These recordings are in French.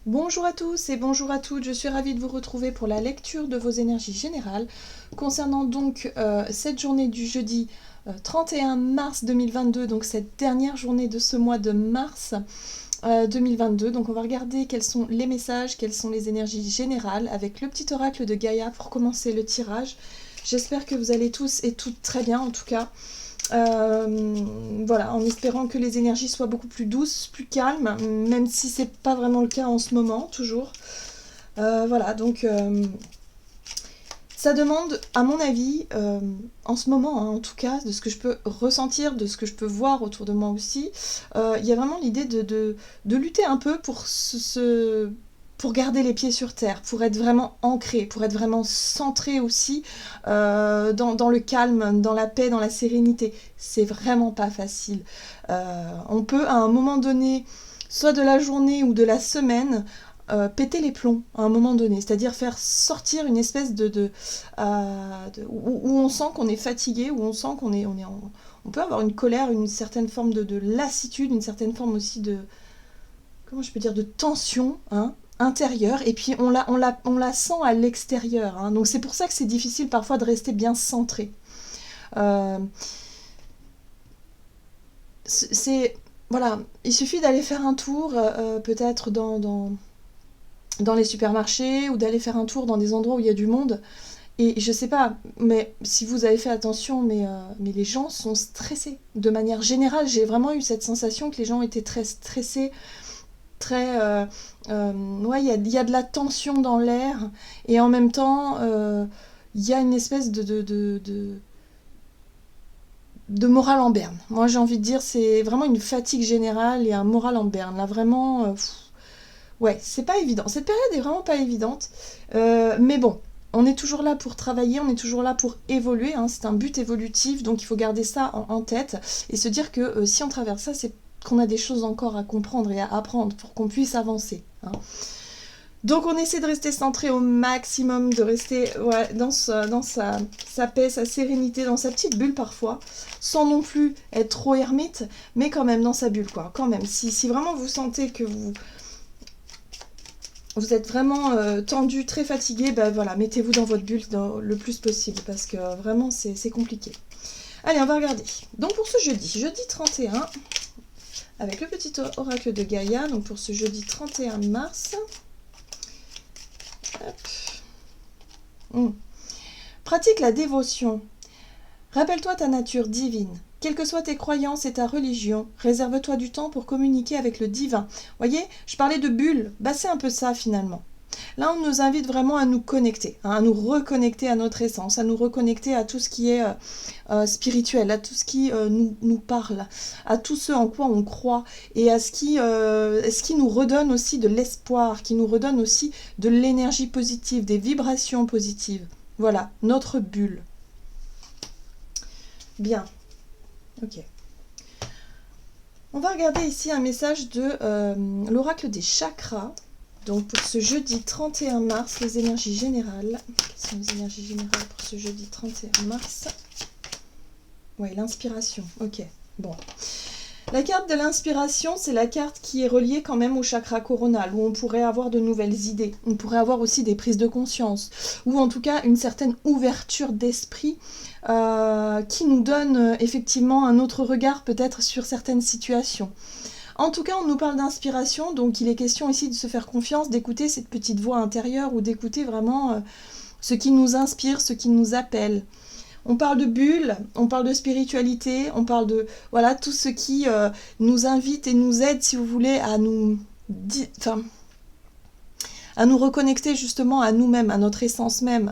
Bonjour à tous et bonjour à toutes, je suis ravie de vous retrouver pour la lecture de vos énergies générales concernant donc cette journée du jeudi 31 mars 2022, donc cette dernière journée de ce mois de mars 2022. Donc on va regarder quels sont les messages, quelles sont les énergies générales avec le petit oracle de Gaïa pour commencer le tirage. J'espère que vous allez tous et toutes très bien en tout cas. Voilà, en espérant que les énergies soient beaucoup plus douces, plus calmes, même si c'est pas vraiment le cas en ce moment, toujours. Voilà, donc ça demande, à mon avis, en ce moment, hein, en tout cas, de ce que je peux ressentir, de ce que je peux voir autour de moi aussi, il y a vraiment l'idée de lutter un peu pour garder les pieds sur terre, pour être vraiment ancré, pour être vraiment centré aussi dans le calme, dans la paix, dans la sérénité. C'est vraiment pas facile. On peut à un moment donné, soit de la journée ou de la semaine, péter les plombs à un moment donné, c'est-à-dire faire sortir une espèce où on sent qu'on est fatigué, où on sent on peut avoir une colère, une certaine forme de lassitude, une certaine forme aussi de, comment je peux dire, de tension, hein, intérieure, et puis on la sent à l'extérieur, hein. Donc c'est pour ça que c'est difficile parfois de rester bien centré. Euh, c'est voilà, il suffit d'aller faire un tour, peut-être dans les supermarchés ou d'aller faire un tour dans des endroits où il y a du monde. Et je sais pas, mais si vous avez fait attention, mais les gens sont stressés. De manière générale, j'ai vraiment eu cette sensation que les gens étaient très stressés, très... ouais, y a de la tension dans l'air, et en même temps, il y a une espèce de morale en berne. Moi, j'ai envie de dire, c'est vraiment une fatigue générale et un moral en berne. Là, vraiment... ouais, c'est pas évident. Cette période est vraiment pas évidente. Mais bon, on est toujours là pour travailler, on est toujours là pour évoluer, hein. C'est un but évolutif, donc il faut garder ça en tête et se dire que si on traverse ça, c'est qu'on a des choses encore à comprendre et à apprendre pour qu'on puisse avancer, hein. Donc on essaie de rester centré au maximum, de rester ouais, sa paix, sa sérénité, dans sa petite bulle parfois, sans non plus être trop ermite, mais quand même dans sa bulle, quoi. Quand même, si vraiment vous sentez que vous êtes vraiment tendu, très fatigué, ben voilà, mettez-vous dans votre bulle le plus possible, parce que vraiment c'est compliqué. Allez, on va regarder. Donc pour ce jeudi 31, avec le petit oracle de Gaïa, donc pour ce jeudi 31 mars. Pratique la dévotion. Rappelle-toi ta nature divine. Quelles que soient tes croyances et ta religion, réserve-toi du temps pour communiquer avec le divin. Voyez, je parlais de bulle, bah c'est un peu ça finalement. Là, on nous invite vraiment à nous connecter, hein, à nous reconnecter à notre essence, à nous reconnecter à tout ce qui est spirituel, à tout ce qui nous parle, à tout ce en quoi on croit, et à ce qui nous redonne aussi de l'espoir, qui nous redonne aussi de l'énergie positive, des vibrations positives. Voilà, notre bulle. Bien, ok. On va regarder ici un message de l'oracle des chakras. Donc pour ce jeudi 31 mars, les énergies générales. Quelles sont les énergies générales pour ce jeudi 31 mars? Ouais, l'inspiration. Ok, bon. La carte de l'inspiration, c'est la carte qui est reliée quand même au chakra coronal, où on pourrait avoir de nouvelles idées. On pourrait avoir aussi des prises de conscience, ou en tout cas une certaine ouverture d'esprit qui nous donne effectivement un autre regard peut-être sur certaines situations. En tout cas, on nous parle d'inspiration, donc il est question ici de se faire confiance, d'écouter cette petite voix intérieure ou d'écouter vraiment ce qui nous inspire, ce qui nous appelle. On parle de bulles, on parle de spiritualité, on parle de voilà tout ce qui nous invite et nous aide, si vous voulez, à nous reconnecter justement à nous-mêmes, à notre essence même,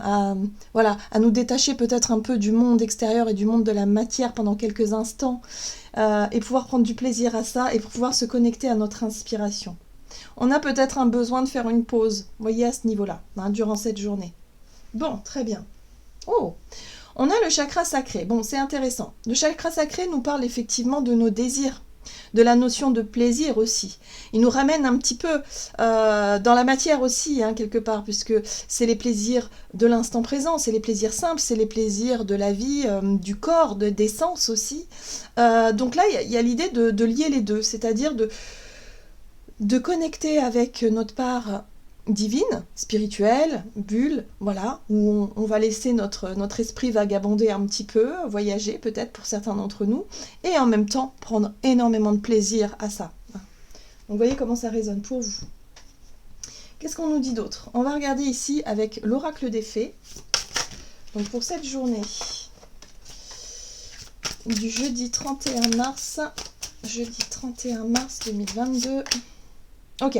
voilà, à nous détacher peut-être un peu du monde extérieur et du monde de la matière pendant quelques instants, et pouvoir prendre du plaisir à ça et pour pouvoir se connecter à notre inspiration. On a peut-être un besoin de faire une pause, vous voyez, à ce niveau-là, hein, durant cette journée. Bon, très bien. Oh, on a le chakra sacré. Bon, c'est intéressant. Le chakra sacré nous parle effectivement de nos désirs, de la notion de plaisir aussi. Il nous ramène un petit peu dans la matière aussi, hein, quelque part, puisque c'est les plaisirs de l'instant présent, c'est les plaisirs simples, c'est les plaisirs de la vie, du corps, des sens aussi. Donc là, il y a l'idée de lier les deux, c'est-à-dire de connecter avec notre part divine, spirituelle, bulle, voilà, où on va laisser notre esprit vagabonder un petit peu, voyager peut-être pour certains d'entre nous, et en même temps prendre énormément de plaisir à ça. Donc vous voyez comment ça résonne pour vous. Qu'est-ce qu'on nous dit d'autre? On va regarder ici avec l'oracle des fées. Donc pour cette journée du jeudi 31 mars 2022. Ok.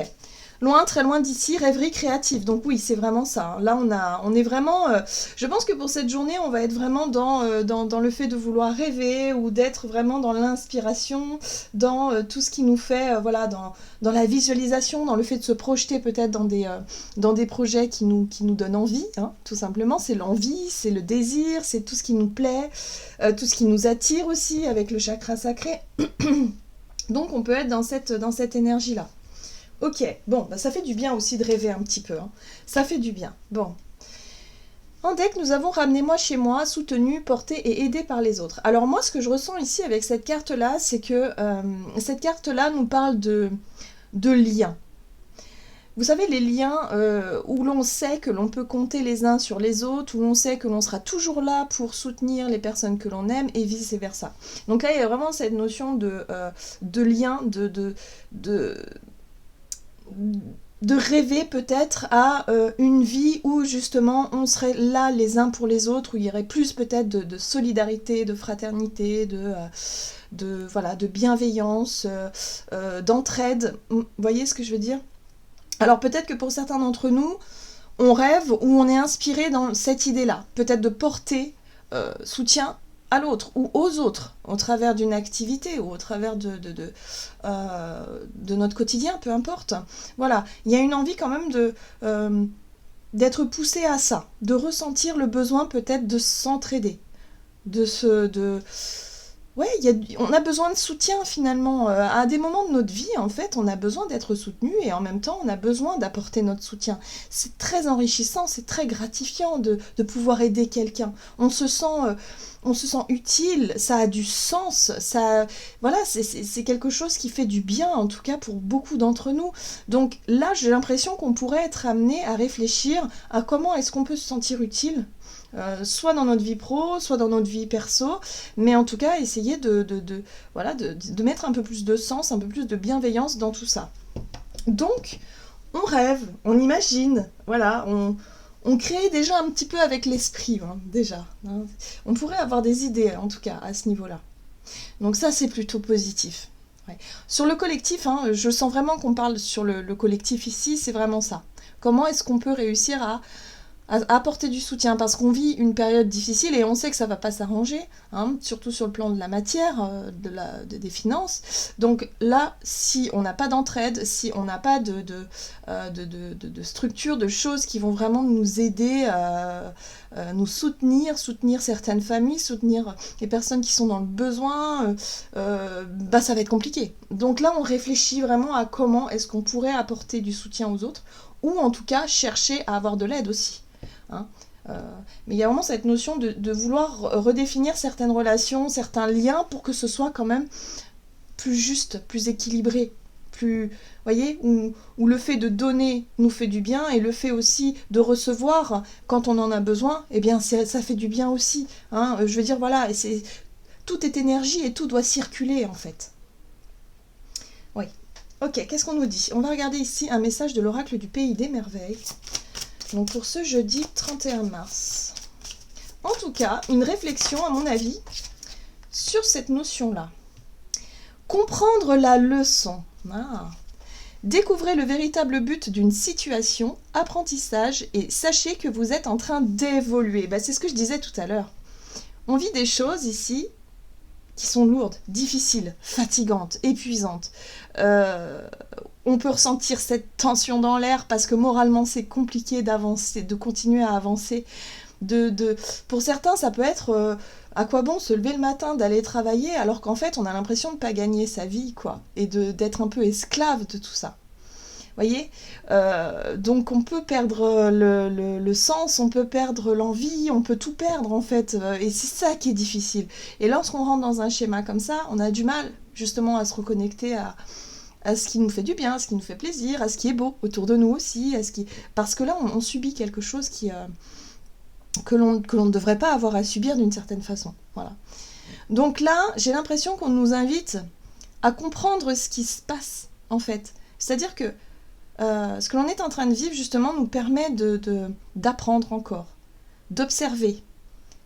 Loin, très loin d'ici, rêverie créative. Donc oui, c'est vraiment ça. Là, on est vraiment... je pense que pour cette journée, on va être vraiment dans le fait de vouloir rêver ou d'être vraiment dans l'inspiration, dans tout ce qui nous fait, voilà, dans la visualisation, dans le fait de se projeter peut-être dans des projets qui nous donnent envie, hein, tout simplement. C'est l'envie, c'est le désir, c'est tout ce qui nous plaît, tout ce qui nous attire aussi avec le chakra sacré. Donc on peut être dans cette énergie-là. Ok, bon, bah ça fait du bien aussi de rêver un petit peu, hein. Ça fait du bien. Bon. En deck, nous avons ramené moi chez moi, soutenu, porté et aidé par les autres. Alors moi, ce que je ressens ici avec cette carte-là, c'est que cette carte-là nous parle de liens. Vous savez, les liens où l'on sait que l'on peut compter les uns sur les autres, où l'on sait que l'on sera toujours là pour soutenir les personnes que l'on aime et vice-versa. Donc là, il y a vraiment cette notion de lien, de rêver peut-être à une vie où justement on serait là les uns pour les autres, où il y aurait plus peut-être de solidarité, de fraternité, voilà, de bienveillance, d'entraide. Vous voyez ce que je veux dire? Alors peut-être que pour certains d'entre nous, on rêve ou on est inspiré dans cette idée-là, peut-être de porter soutien à l'autre ou aux autres au travers d'une activité ou au travers de notre quotidien, peu importe. Voilà, il y a une envie quand même d'être poussé à ça, de ressentir le besoin peut-être de s'entraider, ouais, on a besoin de soutien finalement. À des moments de notre vie, en fait, on a besoin d'être soutenu et en même temps, on a besoin d'apporter notre soutien. C'est très enrichissant, c'est très gratifiant de pouvoir aider quelqu'un. On se sent utile, ça a du sens, voilà, c'est quelque chose qui fait du bien, en tout cas pour beaucoup d'entre nous. Donc là, j'ai l'impression qu'on pourrait être amené à réfléchir à comment est-ce qu'on peut se sentir utile. Soit dans notre vie pro, soit dans notre vie perso, mais en tout cas essayer voilà, de mettre un peu plus de sens, un peu plus de bienveillance dans tout ça. Donc, on rêve, on imagine, voilà, on crée déjà un petit peu avec l'esprit, hein, déjà. Hein. On pourrait avoir des idées, en tout cas, à ce niveau-là. Donc ça, c'est plutôt positif. Ouais. Sur le collectif, hein, je sens vraiment qu'on parle sur le collectif ici, c'est vraiment ça. Comment est-ce qu'on peut réussir à apporter du soutien, parce qu'on vit une période difficile et on sait que ça va pas s'arranger, hein, surtout sur le plan de la matière, des finances. Donc là, si on n'a pas d'entraide, si on n'a pas de structure, de choses qui vont vraiment nous aider, nous soutenir certaines familles, soutenir les personnes qui sont dans le besoin, ça va être compliqué. Donc là, on réfléchit vraiment à comment est-ce qu'on pourrait apporter du soutien aux autres, ou en tout cas chercher à avoir de l'aide aussi. Hein. Mais il y a vraiment cette notion de vouloir redéfinir certaines relations, certains liens pour que ce soit quand même plus juste, plus équilibré, plus, voyez, où le fait de donner nous fait du bien et le fait aussi de recevoir quand on en a besoin, eh bien ça fait du bien aussi. Hein. Je veux dire, voilà, tout est énergie et tout doit circuler en fait. Oui. Ok, qu'est-ce qu'on nous dit? On va regarder ici un message de l'oracle du Pays des Merveilles. Donc pour ce jeudi 31 mars. En tout cas, une réflexion, à mon avis, sur cette notion-là. Comprendre la leçon. Ah. Découvrez le véritable but d'une situation, apprentissage, et sachez que vous êtes en train d'évoluer. C'est ce que je disais tout à l'heure. On vit des choses ici qui sont lourdes, difficiles, fatigantes, épuisantes. On peut ressentir cette tension dans l'air parce que moralement c'est compliqué d'avancer, de continuer à avancer. Pour certains, ça peut être à quoi bon se lever le matin, d'aller travailler, alors qu'en fait on a l'impression de ne pas gagner sa vie, quoi, et d'être un peu esclave de tout ça. Voyez, donc on peut perdre le sens, on peut perdre l'envie, on peut tout perdre en fait, et c'est ça qui est difficile. Et lorsqu'on rentre dans un schéma comme ça, on a du mal justement à se reconnecter à ce qui nous fait du bien, à ce qui nous fait plaisir, à ce qui est beau autour de nous aussi, parce que là, on subit quelque chose que l'on ne devrait pas avoir à subir d'une certaine façon. Voilà. Donc là, j'ai l'impression qu'on nous invite à comprendre ce qui se passe, en fait. C'est-à-dire que ce que l'on est en train de vivre, justement, nous permet d'apprendre encore, d'observer,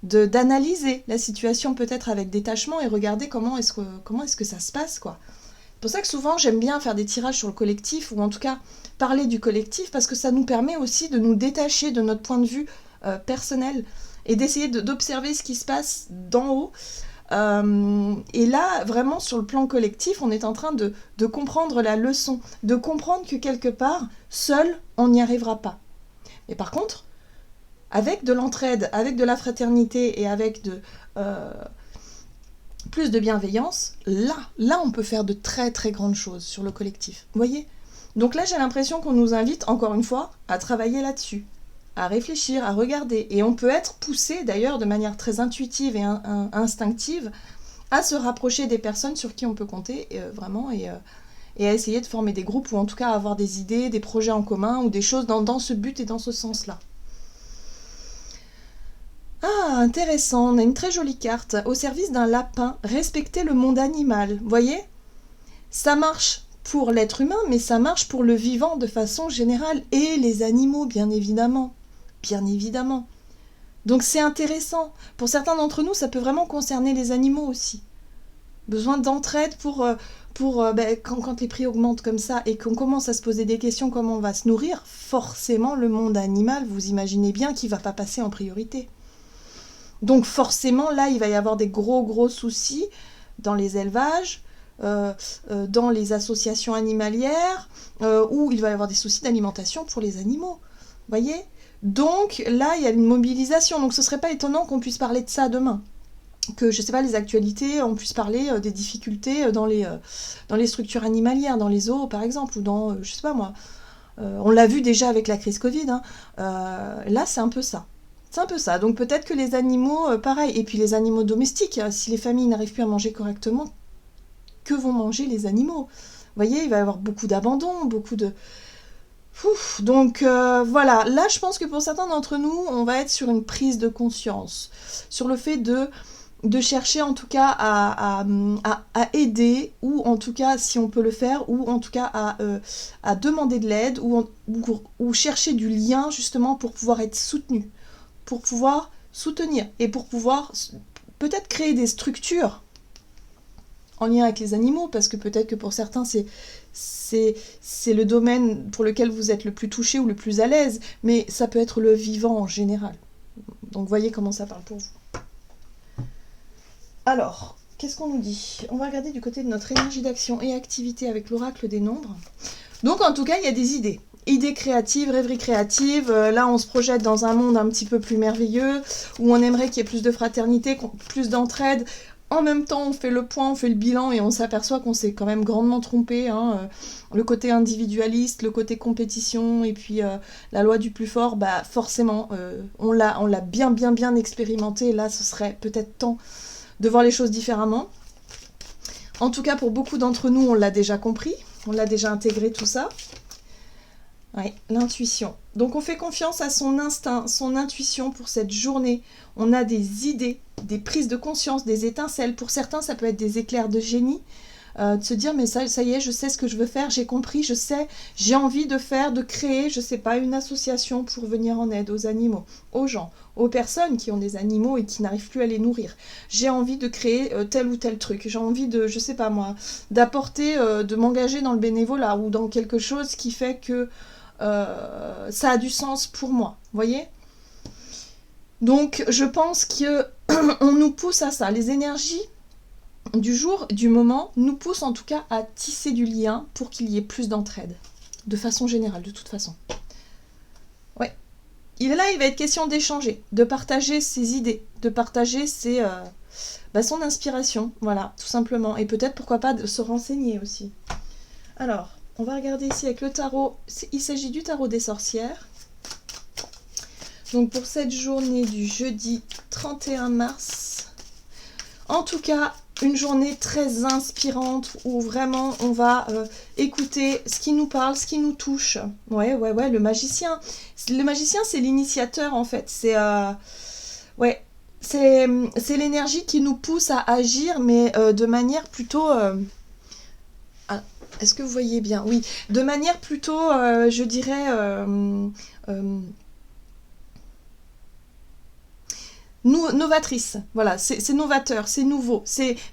d'analyser la situation peut-être avec détachement et regarder comment est-ce que ça se passe, quoi. C'est pour ça que souvent, j'aime bien faire des tirages sur le collectif, ou en tout cas parler du collectif, parce que ça nous permet aussi de nous détacher de notre point de vue personnel et d'essayer d'observer ce qui se passe d'en haut. Et là, vraiment, sur le plan collectif, on est en train de comprendre la leçon, de comprendre que quelque part, seul, on n'y arrivera pas. Mais par contre, avec de l'entraide, avec de la fraternité et avec plus de bienveillance, là, on peut faire de très très grandes choses sur le collectif. Vous voyez ? Donc là, j'ai l'impression qu'on nous invite, encore une fois, à travailler là-dessus, à réfléchir, à regarder. Et on peut être poussé, d'ailleurs, de manière très intuitive et instinctive, à se rapprocher des personnes sur qui on peut compter, vraiment, et à essayer de former des groupes, ou en tout cas avoir des idées, des projets en commun, ou des choses dans ce but et dans ce sens-là. Ah, intéressant, on a une très jolie carte. Au service d'un lapin, respecter le monde animal. Vous voyez ? Ça marche pour l'être humain, mais ça marche pour le vivant de façon générale. Et les animaux, bien évidemment. Bien évidemment. Donc c'est intéressant. Pour certains d'entre nous, ça peut vraiment concerner les animaux aussi. Besoin d'entraide quand les prix augmentent comme ça et qu'on commence à se poser des questions comment on va se nourrir, forcément le monde animal, vous imaginez bien qu'il ne va pas passer en priorité. Donc forcément, là, il va y avoir des gros soucis dans les élevages, dans les associations animalières, où il va y avoir des soucis d'alimentation pour les animaux. Vous voyez ? Donc là, il y a une mobilisation. Donc ce ne serait pas étonnant qu'on puisse parler de ça demain. Que, je ne sais pas, les actualités, on puisse parler des difficultés dans les structures animalières, dans les zoos par exemple, ou dans, je ne sais pas moi, on l'a vu déjà avec la crise Covid, hein. Là c'est un peu ça. C'est un peu ça. Donc peut-être que les animaux, pareil, et puis les animaux domestiques, si les familles n'arrivent plus à manger correctement, que vont manger les animaux ? Vous voyez, il va y avoir beaucoup d'abandon, beaucoup de... Donc voilà, là je pense que pour certains d'entre nous, on va être sur une prise de conscience, sur le fait de chercher en tout cas à aider, ou en tout cas si on peut le faire, ou en tout cas à demander de l'aide, ou chercher du lien justement pour pouvoir être soutenu, pour pouvoir soutenir, et pour pouvoir peut-être créer des structures en lien avec les animaux, parce que peut-être que pour certains c'est le domaine pour lequel vous êtes le plus touché ou le plus à l'aise, mais ça peut être le vivant en général. Donc voyez comment ça parle pour vous. Alors, qu'est-ce qu'on nous dit ? On va regarder du côté de notre énergie d'action et activité avec l'oracle des nombres. Donc en tout cas, il y a des idées. Idées créatives, rêveries créatives. Là, on se projette dans un monde un petit peu plus merveilleux, où on aimerait qu'il y ait plus de fraternité, plus d'entraide. En même temps, on fait le point, on fait le bilan et on s'aperçoit qu'on s'est quand même grandement trompé. Le côté individualiste, le côté compétition et puis la loi du plus fort, bah forcément, on l'a bien expérimenté. Là, ce serait peut-être temps de voir les choses différemment. En tout cas, pour beaucoup d'entre nous, on l'a déjà compris, on l'a déjà intégré tout ça. Oui, l'intuition. Donc on fait confiance à son instinct, son intuition pour cette journée. On a des idées, des prises de conscience, des étincelles. Pour certains, ça peut être des éclairs de génie. De se dire, mais ça y est, je sais ce que je veux faire, j'ai compris, je sais, j'ai envie de créer, je sais pas, une association pour venir en aide aux animaux, aux gens, aux personnes qui ont des animaux et qui n'arrivent plus à les nourrir. J'ai envie de créer tel ou tel truc, j'ai envie de, je sais pas moi, d'apporter, de m'engager dans le bénévolat ou dans quelque chose qui fait que ça a du sens pour moi, vous voyez ? Donc je pense qu'on nous pousse à ça, les énergies du jour, du moment, nous poussent en tout cas à tisser du lien pour qu'il y ait plus d'entraide, de façon générale, de toute façon. Ouais. Il va être question d'échanger, de partager ses idées, de partager son inspiration, voilà, tout simplement, et peut-être pourquoi pas de se renseigner aussi. Alors, on va regarder ici avec le tarot, il s'agit du tarot des sorcières. Donc pour cette journée du jeudi 31 mars, en tout cas, une journée très inspirante où vraiment on va écouter ce qui nous parle, ce qui nous touche. Ouais, le magicien. Le magicien, c'est l'initiateur en fait. Ouais, c'est l'énergie qui nous pousse à agir, mais de manière plutôt... Ah, est-ce que vous voyez bien? Oui, de manière plutôt, je dirais... novatrice, voilà, c'est novateur, c'est nouveau,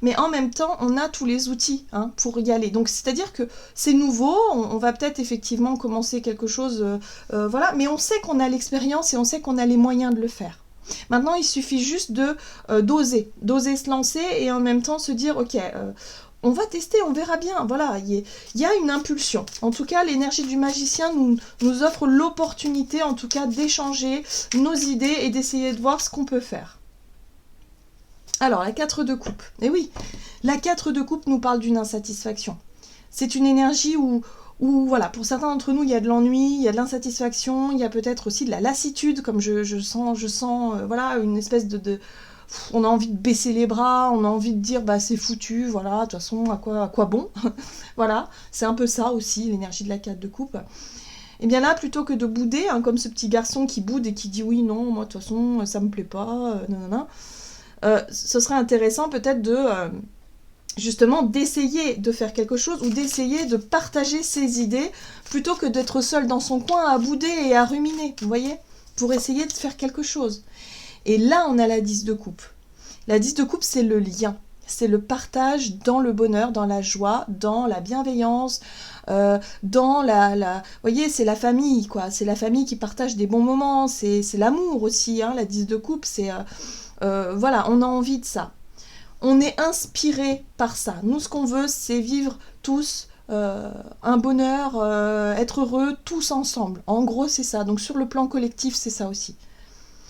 mais en même temps, on a tous les outils pour y aller. Donc, c'est-à-dire que c'est nouveau, on va peut-être effectivement commencer quelque chose, voilà, mais on sait qu'on a l'expérience et on sait qu'on a les moyens de le faire. Maintenant, il suffit juste de d'oser se lancer et en même temps se dire, ok, on va tester, on verra bien. Voilà, il y a une impulsion. En tout cas, l'énergie du magicien nous offre l'opportunité, en tout cas, d'échanger nos idées et d'essayer de voir ce qu'on peut faire. Alors, la 4 de coupe. Eh oui, la 4 de coupe nous parle d'une insatisfaction. C'est une énergie où voilà, pour certains d'entre nous, il y a de l'ennui, il y a de l'insatisfaction, il y a peut-être aussi de la lassitude, comme je sens voilà, une espèce de on a envie de baisser les bras, on a envie de dire bah c'est foutu, voilà, de toute façon à quoi bon. Voilà, c'est un peu ça aussi l'énergie de la 4 de coupe. Et bien là, plutôt que de bouder, comme ce petit garçon qui boude et qui dit oui, non, moi de toute façon ça me plaît pas, ce serait intéressant peut-être de justement d'essayer de faire quelque chose ou d'essayer de partager ses idées plutôt que d'être seul dans son coin à bouder et à ruminer, vous voyez, pour essayer de faire quelque chose. Et là, on a la 10 de coupe. La 10 de coupe, c'est le lien. C'est le partage dans le bonheur, dans la joie, dans la bienveillance, dans vous voyez, c'est la famille, quoi. C'est la famille qui partage des bons moments. C'est l'amour aussi, la 10 de coupe. C'est, voilà, on a envie de ça. On est inspiré par ça. Nous, ce qu'on veut, c'est vivre tous un bonheur, être heureux, tous ensemble. En gros, c'est ça. Donc, sur le plan collectif, c'est ça aussi.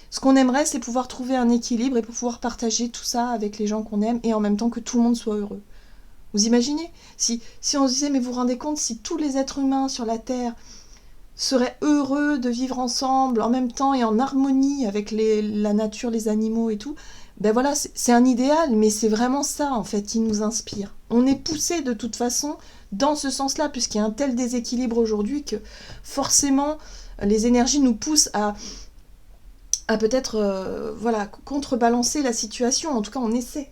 Ce qu'on aimerait, c'est pouvoir trouver un équilibre et pouvoir partager tout ça avec les gens qu'on aime et en même temps que tout le monde soit heureux. Vous imaginez si on se disait, mais vous vous rendez compte, si tous les êtres humains sur la Terre seraient heureux de vivre ensemble en même temps et en harmonie avec la nature, les animaux et tout, ben voilà, c'est un idéal, mais c'est vraiment ça en fait qui nous inspire. On est poussé de toute façon dans ce sens-là, puisqu'il y a un tel déséquilibre aujourd'hui que forcément les énergies nous poussent à peut-être voilà, contrebalancer la situation. En tout cas, on essaie,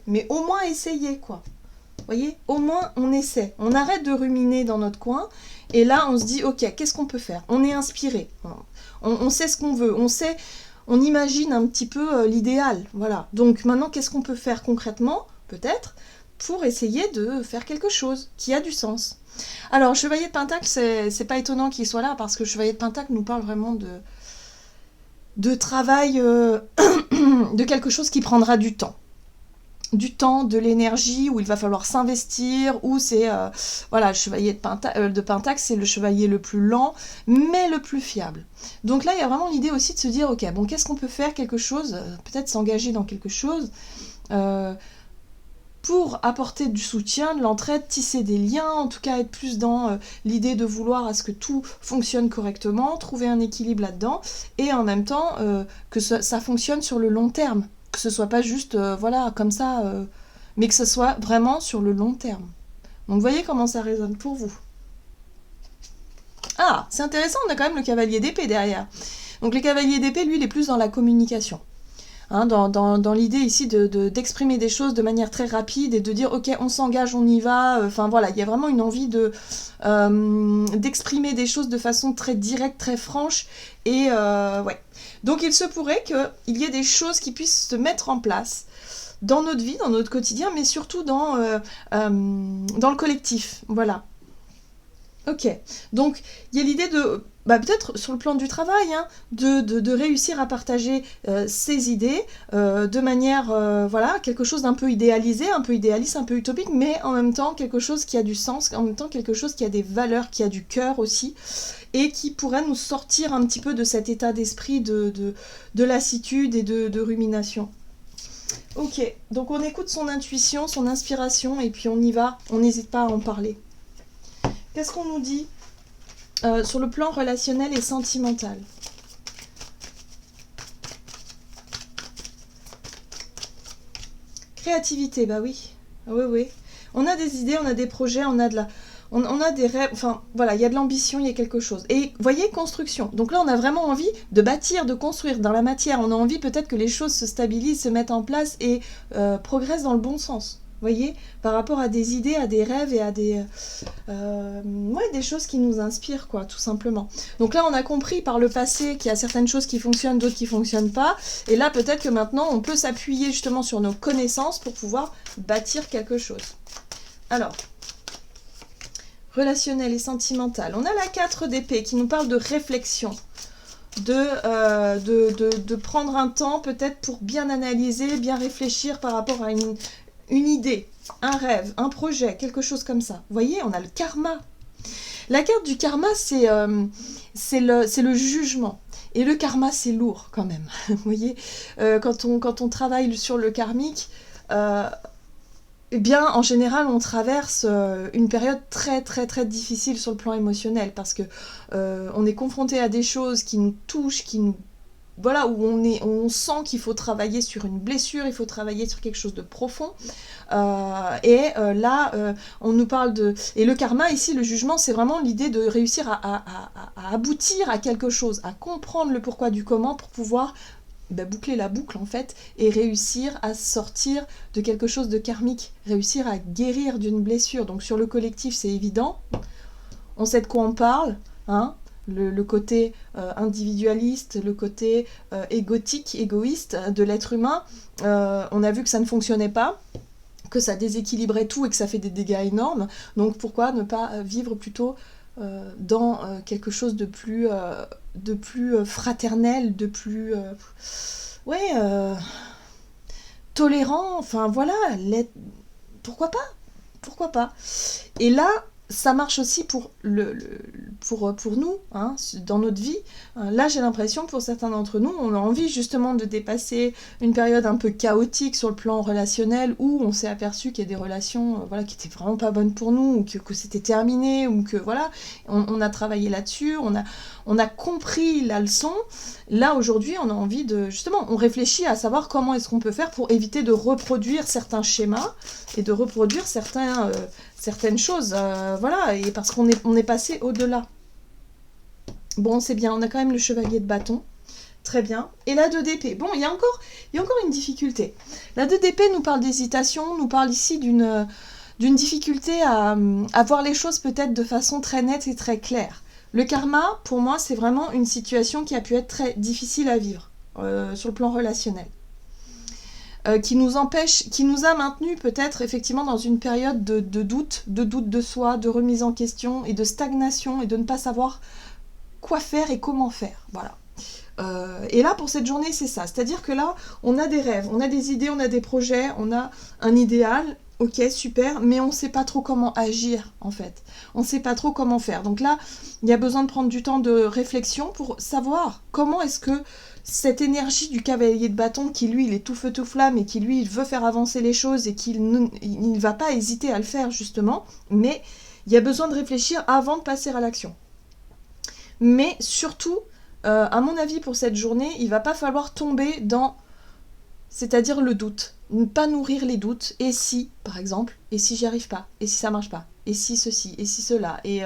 mais au moins essayer, quoi. Vous voyez, au moins on essaie. On arrête de ruminer dans notre coin, et là on se dit, ok, qu'est-ce qu'on peut faire? On est inspiré, on sait ce qu'on veut, on imagine un petit peu l'idéal, voilà. Donc maintenant, qu'est-ce qu'on peut faire concrètement, peut-être, pour essayer de faire quelque chose qui a du sens? Alors, Chevalier de Pentacle, c'est pas étonnant qu'il soit là, parce que Chevalier de Pentacle nous parle vraiment de travail, de quelque chose qui prendra du temps. Du temps, de l'énergie, où il va falloir s'investir, où c'est, voilà, le chevalier de Pentacle, c'est le chevalier le plus lent, mais le plus fiable. Donc là, il y a vraiment l'idée aussi de se dire, ok, bon, qu'est-ce qu'on peut faire, quelque chose, peut-être s'engager dans quelque chose, pour apporter du soutien, de l'entraide, tisser des liens, en tout cas être plus dans l'idée de vouloir à ce que tout fonctionne correctement, trouver un équilibre là-dedans, et en même temps que ça fonctionne sur le long terme, que ce soit pas juste voilà comme ça, mais que ce soit vraiment sur le long terme. Donc vous voyez comment ça résonne pour vous. Ah, c'est intéressant, on a quand même le cavalier d'épée derrière. Donc le cavalier d'épée, lui, il est plus dans la communication. Dans l'idée ici d'exprimer des choses de manière très rapide et de dire ok, on s'engage, on y va, enfin voilà, il y a vraiment une envie d'exprimer des choses de façon très directe, très franche, et ouais. Donc il se pourrait qu'il y ait des choses qui puissent se mettre en place dans notre vie, dans notre quotidien, mais surtout dans le collectif, voilà. Ok, donc il y a l'idée de, peut-être sur le plan du travail, de réussir à partager ses idées de manière, voilà, quelque chose d'un peu idéalisé, un peu idéaliste, un peu utopique, mais en même temps quelque chose qui a du sens, en même temps quelque chose qui a des valeurs, qui a du cœur aussi, et qui pourrait nous sortir un petit peu de cet état d'esprit de lassitude et de rumination. Ok, donc on écoute son intuition, son inspiration, et puis on y va, on n'hésite pas à en parler. Qu'est-ce qu'on nous dit sur le plan relationnel et sentimental? Créativité, bah oui. Oui, oui. On a des idées, on a des projets, on a on a des rêves, enfin voilà, il y a de l'ambition, il y a quelque chose. Et voyez, construction. Donc là, on a vraiment envie de bâtir, de construire dans la matière. On a envie peut-être que les choses se stabilisent, se mettent en place et progressent dans le bon sens. Voyez, par rapport à des idées, à des rêves et à des choses qui nous inspirent, quoi, tout simplement. Donc là, on a compris par le passé qu'il y a certaines choses qui fonctionnent, d'autres qui fonctionnent pas. Et là, peut-être que maintenant, on peut s'appuyer justement sur nos connaissances pour pouvoir bâtir quelque chose. Alors, relationnel et sentimental. On a la 4 d'épée qui nous parle de réflexion. De prendre un temps peut-être pour bien analyser, bien réfléchir par rapport à une idée, un rêve, un projet, quelque chose comme ça. Vous voyez, on a le karma. La carte du karma, c'est le jugement. Et le karma, c'est lourd quand même. Vous voyez, quand on travaille sur le karmique, eh bien, en général, on traverse une période très très très difficile sur le plan émotionnel parce que on est confronté à des choses qui nous touchent, voilà, où on sent qu'il faut travailler sur une blessure, il faut travailler sur quelque chose de profond. Là, on nous parle de... Et le karma, ici, le jugement, c'est vraiment l'idée de réussir à aboutir à quelque chose, à comprendre le pourquoi du comment pour pouvoir boucler la boucle, en fait, et réussir à sortir de quelque chose de karmique, réussir à guérir d'une blessure. Donc, sur le collectif, c'est évident. On sait de quoi on parle, hein. Le côté individualiste, le côté égoïste de l'être humain, on a vu que ça ne fonctionnait pas, que ça déséquilibrait tout et que ça fait des dégâts énormes. Donc pourquoi ne pas vivre plutôt dans quelque chose de plus fraternel, de plus tolérant, enfin voilà, pourquoi pas. Et là, ça marche aussi pour nous, hein, dans notre vie. Là, j'ai l'impression que pour certains d'entre nous, on a envie justement de dépasser une période un peu chaotique sur le plan relationnel où on s'est aperçu qu'il y a des relations qui étaient vraiment pas bonnes pour nous, ou que c'était terminé, ou que voilà, on a travaillé là-dessus, on a compris la leçon. Là, aujourd'hui, on a envie de... Justement, on réfléchit à savoir comment est-ce qu'on peut faire pour éviter de reproduire certains schémas et de reproduire certaines choses. Voilà, et parce qu'on est passé au-delà. Bon, c'est bien, on a quand même le chevalier de bâton. Très bien. Et la 2 d'épée. Bon, il y a encore une difficulté. La 2 d'épée nous parle d'hésitation, nous parle ici d'une difficulté à voir les choses peut-être de façon très nette et très claire. Le karma, pour moi, c'est vraiment une situation qui a pu être très difficile à vivre sur le plan relationnel. Qui nous a maintenus peut-être effectivement dans une période de doute de soi, de remise en question et de stagnation et de ne pas savoir quoi faire et comment faire. Voilà. Et là, pour cette journée, c'est ça. C'est-à-dire que là, on a des rêves, on a des idées, on a des projets, on a un idéal. Ok, super, mais on ne sait pas trop comment agir, en fait. On ne sait pas trop comment faire. Donc là, il y a besoin de prendre du temps de réflexion pour savoir comment est-ce que cette énergie du cavalier de bâton, qui lui, il est tout feu, tout flamme, et qui lui, il veut faire avancer les choses, et qu'il ne va pas hésiter à le faire, justement, mais il y a besoin de réfléchir avant de passer à l'action. Mais surtout, à mon avis, pour cette journée, il ne va pas falloir tomber dans... C'est-à-dire le doute. Ne pas nourrir les doutes. Et si, par exemple, et si j'y arrive pas, et si ça marche pas, et si ceci, et si cela. Et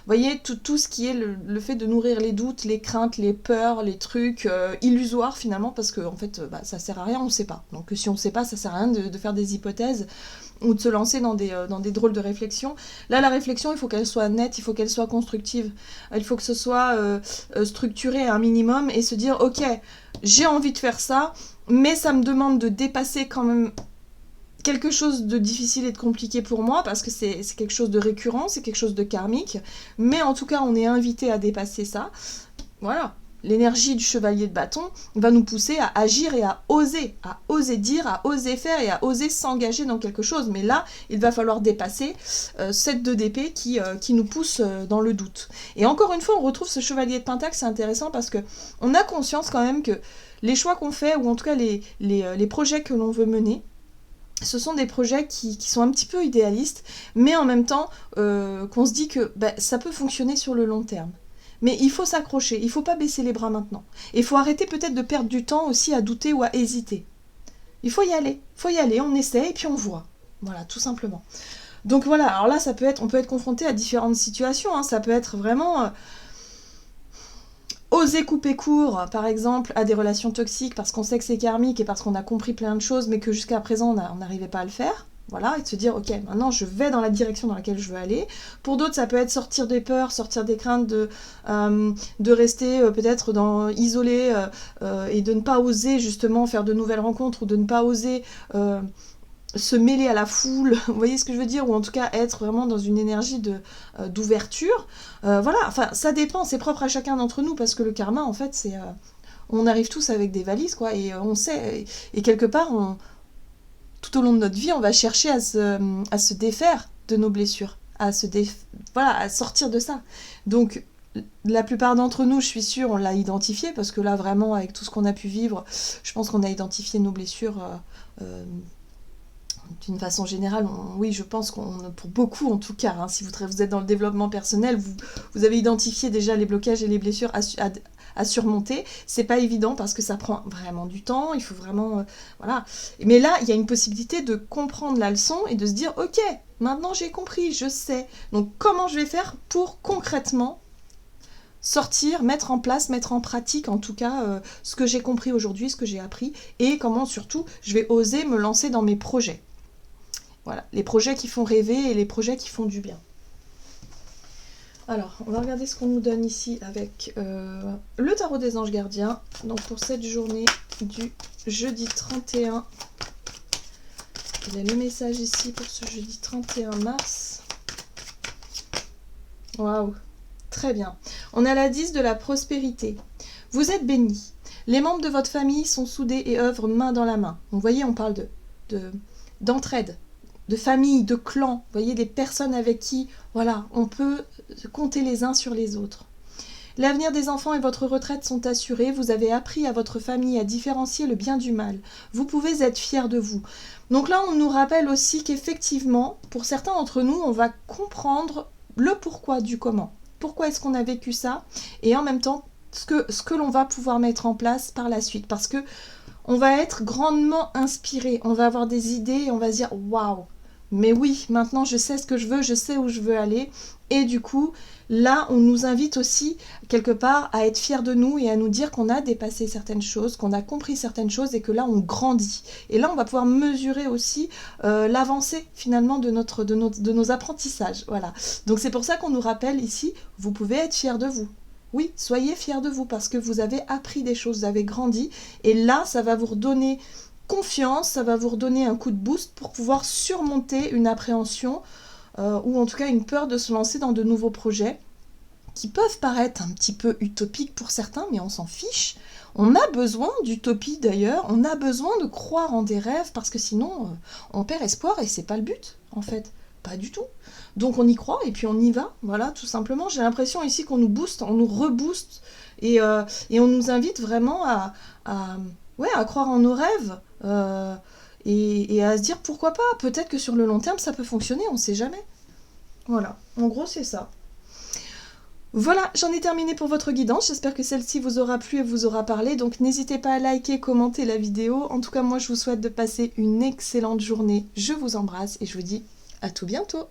voyez, tout ce qui est le fait de nourrir les doutes, les craintes, les peurs, les trucs illusoires finalement, parce que en fait, ça sert à rien, on sait pas. Donc si on sait pas, ça sert à rien de faire des hypothèses ou de se lancer dans des drôles de réflexions. Là, la réflexion, il faut qu'elle soit nette, il faut qu'elle soit constructive. Il faut que ce soit structuré à un minimum et se dire, ok, j'ai envie de faire ça, mais ça me demande de dépasser quand même quelque chose de difficile et de compliqué pour moi, parce que c'est quelque chose de récurrent, c'est quelque chose de karmique, mais en tout cas, on est invité à dépasser ça. Voilà. L'énergie du chevalier de bâton va nous pousser à agir et à oser dire, à oser faire et à oser s'engager dans quelque chose. Mais là, il va falloir dépasser cette 2 d'épée qui nous pousse dans le doute. Et encore une fois, on retrouve ce chevalier de pentacle, c'est intéressant parce que on a conscience quand même que les choix qu'on fait, ou en tout cas les projets que l'on veut mener, ce sont des projets qui sont un petit peu idéalistes, mais en même temps qu'on se dit que ça peut fonctionner sur le long terme. Mais il faut s'accrocher, il ne faut pas baisser les bras maintenant. Et il faut arrêter peut-être de perdre du temps aussi à douter ou à hésiter. Il faut y aller, on essaie et puis on voit. Voilà, tout simplement. Donc voilà, alors là, on peut être confronté à différentes situations, hein. Ça peut être vraiment oser couper court, par exemple, à des relations toxiques parce qu'on sait que c'est karmique et parce qu'on a compris plein de choses, mais que jusqu'à présent, on n'arrivait pas à le faire. Voilà, et de se dire, ok, maintenant je vais dans la direction dans laquelle je veux aller. Pour d'autres, ça peut être sortir des peurs, sortir des craintes de rester peut-être isolé et de ne pas oser justement faire de nouvelles rencontres ou de ne pas oser se mêler à la foule, vous voyez ce que je veux dire, ou en tout cas être vraiment dans une énergie d'ouverture. Voilà, enfin ça dépend, c'est propre à chacun d'entre nous parce que le karma en fait c'est... on arrive tous avec des valises quoi, et on sait, et quelque part tout au long de notre vie on va chercher à se défaire de nos blessures, voilà, à sortir de ça. Donc la plupart d'entre nous, je suis sûre, on l'a identifié parce que là vraiment avec tout ce qu'on a pu vivre, je pense qu'on a identifié nos blessures d'une façon générale, oui, je pense pour beaucoup en tout cas, hein, si vous êtes dans le développement personnel, vous avez identifié déjà les blocages et les blessures à surmonter. C'est pas évident parce que ça prend vraiment du temps, il faut vraiment... voilà. Mais là, il y a une possibilité de comprendre la leçon et de se dire, ok, maintenant j'ai compris, je sais. Donc comment je vais faire pour concrètement sortir, mettre en place, mettre en pratique en tout cas ce que j'ai compris aujourd'hui, ce que j'ai appris, et comment surtout je vais oser me lancer dans mes projets. Voilà, les projets qui font rêver et les projets qui font du bien. Alors, on va regarder ce qu'on nous donne ici avec le tarot des anges gardiens. Donc pour cette journée du jeudi 31. Il y a le message ici pour ce jeudi 31 mars. Waouh, très bien. On a la 10 de la prospérité. Vous êtes bénis. Les membres de votre famille sont soudés et œuvrent main dans la main. Donc, vous voyez, on parle d'entraide. De famille, de clan, vous voyez, des personnes avec qui, voilà, on peut compter les uns sur les autres. L'avenir des enfants et votre retraite sont assurés, vous avez appris à votre famille à différencier le bien du mal. Vous pouvez être fiers de vous. Donc là, on nous rappelle aussi qu'effectivement, pour certains d'entre nous, on va comprendre le pourquoi du comment. Pourquoi est-ce qu'on a vécu ça? Et en même temps, ce que l'on va pouvoir mettre en place par la suite. Parce que on va être grandement inspiré, on va avoir des idées et on va se dire « Waouh !» Mais oui, maintenant je sais ce que je veux, je sais où je veux aller. Et du coup, là, on nous invite aussi, quelque part, à être fiers de nous et à nous dire qu'on a dépassé certaines choses, qu'on a compris certaines choses et que là, on grandit. Et là, on va pouvoir mesurer aussi l'avancée, finalement, de nos apprentissages. Voilà. Donc, c'est pour ça qu'on nous rappelle ici, vous pouvez être fiers de vous. Oui, soyez fiers de vous parce que vous avez appris des choses, vous avez grandi. Et là, ça va vous redonner confiance, ça va vous redonner un coup de boost pour pouvoir surmonter une appréhension ou en tout cas une peur de se lancer dans de nouveaux projets qui peuvent paraître un petit peu utopiques pour certains, mais on s'en fiche. On a besoin d'utopie d'ailleurs, on a besoin de croire en des rêves parce que sinon on perd espoir et c'est pas le but en fait, pas du tout. Donc on y croit et puis on y va, voilà, tout simplement. J'ai l'impression ici qu'on nous booste, on nous rebooste et on nous invite vraiment à croire en nos rêves et à se dire pourquoi pas, peut-être que sur le long terme ça peut fonctionner, on sait jamais. Voilà, en gros c'est ça. Voilà, j'en ai terminé pour votre guidance, j'espère que celle-ci vous aura plu et vous aura parlé, donc n'hésitez pas à liker, commenter la vidéo. En tout cas moi je vous souhaite de passer une excellente journée, je vous embrasse et je vous dis à tout bientôt.